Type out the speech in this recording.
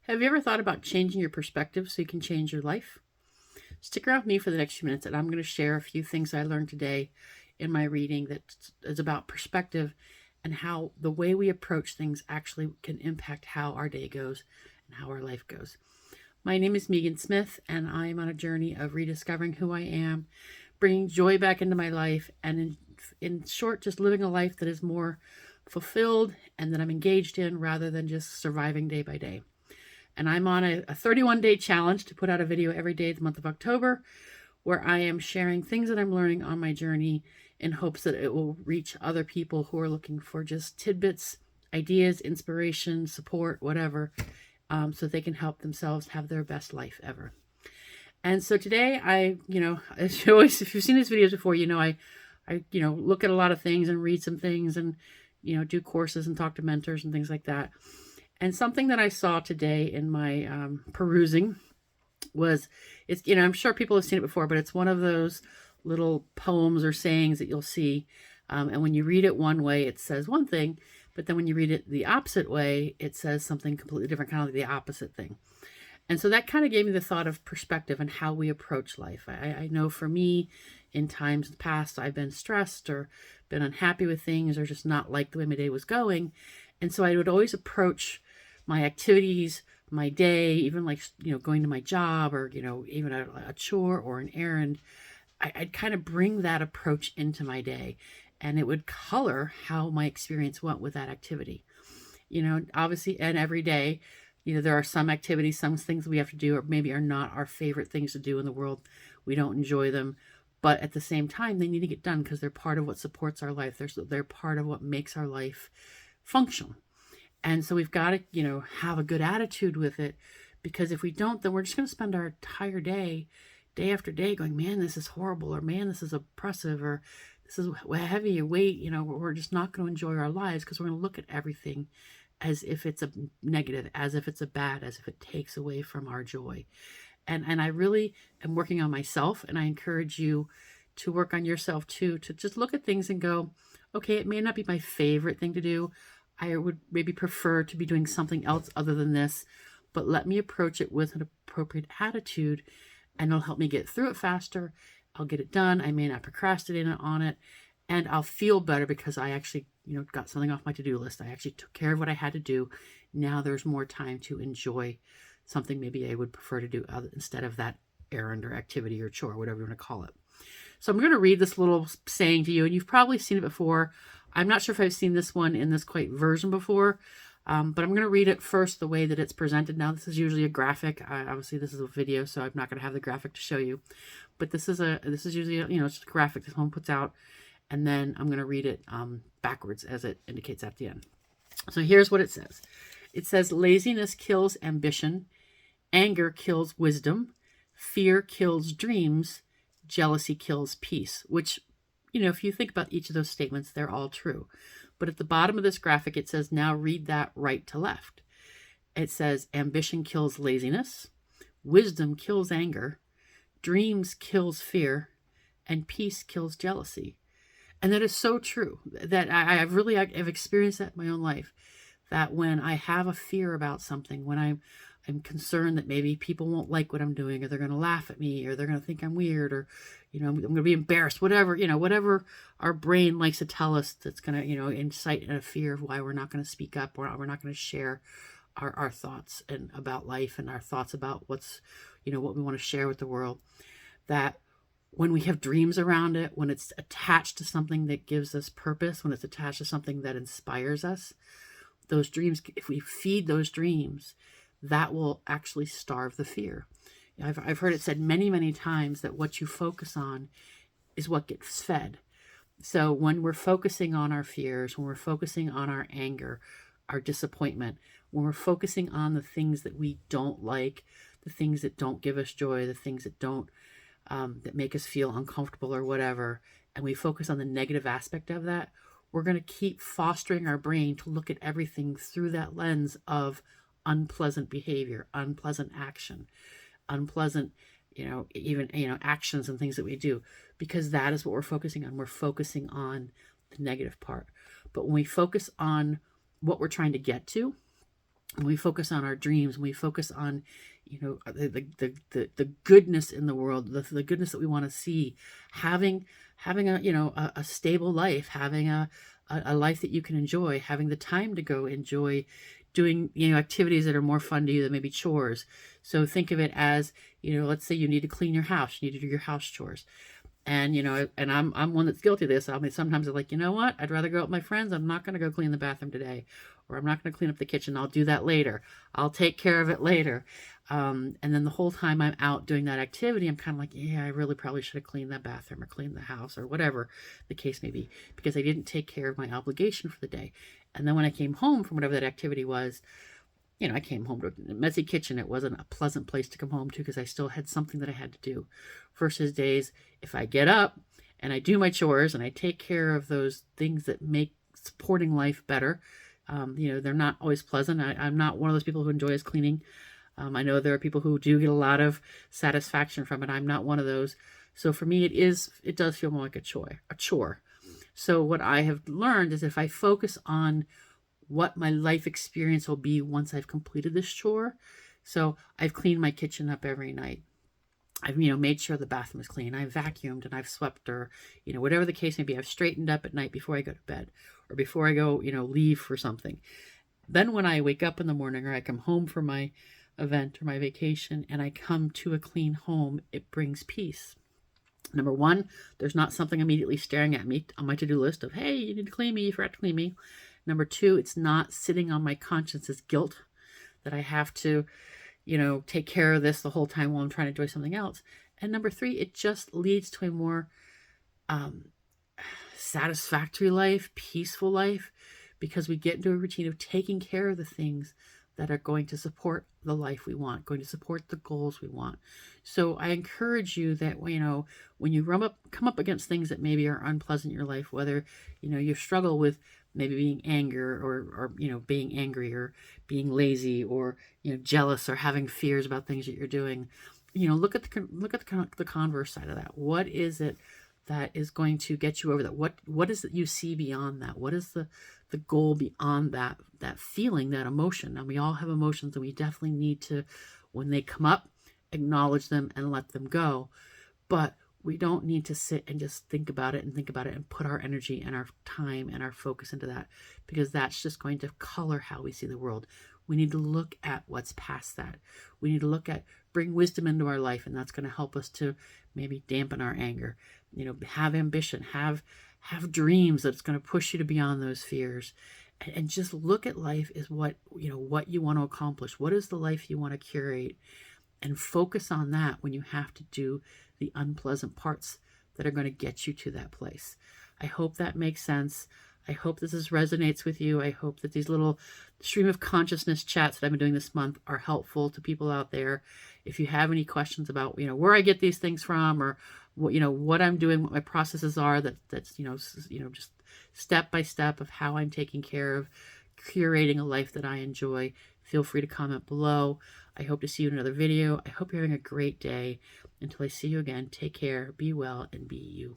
Have you ever thought about changing your perspective so you can change your life? Stick around with me for the next few minutes, and I'm going to share a few things I learned today in my reading that is about perspective and how the way we approach things actually can impact how our day goes and how our life goes. My name is Megan Smith, and I am on a journey of rediscovering who I am, bringing joy back into my life, and in short, just living a life that is more fulfilled and that I'm engaged in rather than just surviving day by day. And I'm on a 31-day challenge to put out a video every day the month of October, where I am sharing things that I'm learning on my journey in hopes that it will reach other people who are looking for just tidbits, ideas, inspiration, support, whatever, so they can help themselves have their best life ever. And so today as always, if you've seen these videos before, I look at a lot of things and read some things and, do courses and talk to mentors and things like that. And something that I saw today in my perusing was, I'm sure people have seen it before, but it's one of those little poems or sayings that you'll see. And when you read it one way, it says one thing, but then when you read it the opposite way, it says something completely different, kind of like the opposite thing. And so that kind of gave me the thought of perspective and how we approach life. I know for me, in times past, I've been stressed or been unhappy with things or just not liked the way my day was going. And so I would always approach my activities, my day, even like, going to my job or, even a chore or an errand. I'd kind of bring that approach into my day, and it would color how my experience went with that activity. Obviously, and every day, there are some activities, some things we have to do, or maybe are not our favorite things to do in the world. We don't enjoy them, but at the same time, they need to get done because they're part of what supports our life. They're part of what makes our life functional. And so we've got to, have a good attitude with it, because if we don't, then we're just going to spend our entire day after day going, man, this is horrible, or man, this is oppressive, or this is heavy weight. We're just not going to enjoy our lives because we're going to look at everything as if it's a negative, as if it's a bad, as if it takes away from our joy. And I really am working on myself, and I encourage you to work on yourself too, to just look at things and go, okay, it may not be my favorite thing to do. I would maybe prefer to be doing something else other than this, but let me approach it with an appropriate attitude, and it'll help me get through it faster. I'll get it done. I may not procrastinate on it, and I'll feel better because I actually, got something off my to-do list. I actually took care of what I had to do. Now there's more time to enjoy something maybe I would prefer to do instead of that errand or activity or chore, whatever you want to call it. So I'm going to read this little saying to you, and you've probably seen it before. I'm not sure if I've seen this one in this quite version before, but I'm going to read it first the way that it's presented. Now, this is usually a graphic. Obviously, this is a video, so I'm not going to have the graphic to show you. But this is usually, it's just a graphic that someone puts out, and then I'm going to read it backwards as it indicates at the end. So here's what it says. It says, laziness kills ambition, anger kills wisdom, fear kills dreams, jealousy kills peace, which, if you think about each of those statements, they're all true. But at the bottom of this graphic, it says, now read that right to left. It says, ambition kills laziness, wisdom kills anger, dreams kills fear, and peace kills jealousy. And that is so true. That I've experienced that in my own life. That when I have a fear about something, when I'm concerned that maybe people won't like what I'm doing, or they're going to laugh at me, or they're going to think I'm weird, or, I'm going to be embarrassed, whatever our brain likes to tell us that's going to, incite a fear of why we're not going to speak up, or we're not going to share our thoughts and about life and our thoughts about what's, what we want to share with the world. That when we have dreams around it, when it's attached to something that gives us purpose, when it's attached to something that inspires us, those dreams, if we feed those dreams, that will actually starve the fear. I've heard it said many, many times that what you focus on is what gets fed. So when we're focusing on our fears, when we're focusing on our anger, our disappointment, when we're focusing on the things that we don't like, the things that don't give us joy, the things that don't, that make us feel uncomfortable or whatever, and we focus on the negative aspect of that, we're going to keep fostering our brain to look at everything through that lens of unpleasant behavior, unpleasant action, unpleasant, actions and things that we do, because that is what we're focusing on. We're focusing on the negative part. But when we focus on what we're trying to get to, when we focus on our dreams, when we focus on, the goodness in the world, the goodness that we want to see, having a, a stable life, having a life that you can enjoy, having the time to go enjoy doing, activities that are more fun to you than maybe chores. So think of it as, let's say you need to clean your house, you need to do your house chores. And, and I'm one that's guilty of this. I mean, sometimes I'm like, you know what? I'd rather go out with my friends. I'm not going to go clean the bathroom today, or I'm not going to clean up the kitchen. I'll do that later. I'll take care of it later. And then the whole time I'm out doing that activity, I'm kind of like, yeah, I really probably should have cleaned that bathroom or cleaned the house or whatever the case may be, because I didn't take care of my obligation for the day. And then when I came home from whatever that activity was, I came home to a messy kitchen. It wasn't a pleasant place to come home to because I still had something that I had to do. Versus days, if I get up and I do my chores and I take care of those things that make supporting life better, they're not always pleasant. I'm not one of those people who enjoys cleaning. I know there are people who do get a lot of satisfaction from it. I'm not one of those. So for me, it does feel more like a chore. So what I have learned is if I focus on what my life experience will be once I've completed this chore. So I've cleaned my kitchen up every night. I've, made sure the bathroom is clean. I've vacuumed and I've swept, or, whatever the case may be. I've straightened up at night before I go to bed or before I go, leave for something. Then when I wake up in the morning or I come home from my event or my vacation and I come to a clean home, it brings peace. Number one, there's not something immediately staring at me on my to-do list of, hey, you need to clean me, you forgot to clean me. Number two, it's not sitting on my conscience as guilt that I have to, take care of this the whole time while I'm trying to enjoy something else. And number three, it just leads to a more satisfactory life, peaceful life, because we get into a routine of taking care of the things that are going to support the life we want, going to support the goals we want. So I encourage you that, when you come up against things that maybe are unpleasant in your life, whether, you struggle with maybe being anger or being angry or being lazy or, jealous or having fears about things that you're doing, look at the converse side of that. What is it that is going to get you over that? What is it you see beyond that? What is the goal beyond that feeling, that emotion? And we all have emotions, and we definitely need to, when they come up, acknowledge them and let them go. But we don't need to sit and just think about it and put our energy and our time and our focus into that, because that's just going to color how we see the world. We need to look at what's past that. We need to bring wisdom into our life, and that's going to help us to maybe dampen our anger. Have ambition, have dreams that's going to push you to beyond those fears, and just look at life as what you want to accomplish. What is the life you want to curate? And focus on that when you have to do the unpleasant parts that are going to get you to that place. I hope that makes sense. I hope this resonates with you. I hope that these little stream of consciousness chats that I've been doing this month are helpful to people out there. If you have any questions about, where I get these things from, or what I'm doing, what my processes are, that's just step by step of how I'm taking care of curating a life that I enjoy, feel free to comment below. I hope to see you in another video. I hope you're having a great day. Until I see you again, take care, be well, and be you.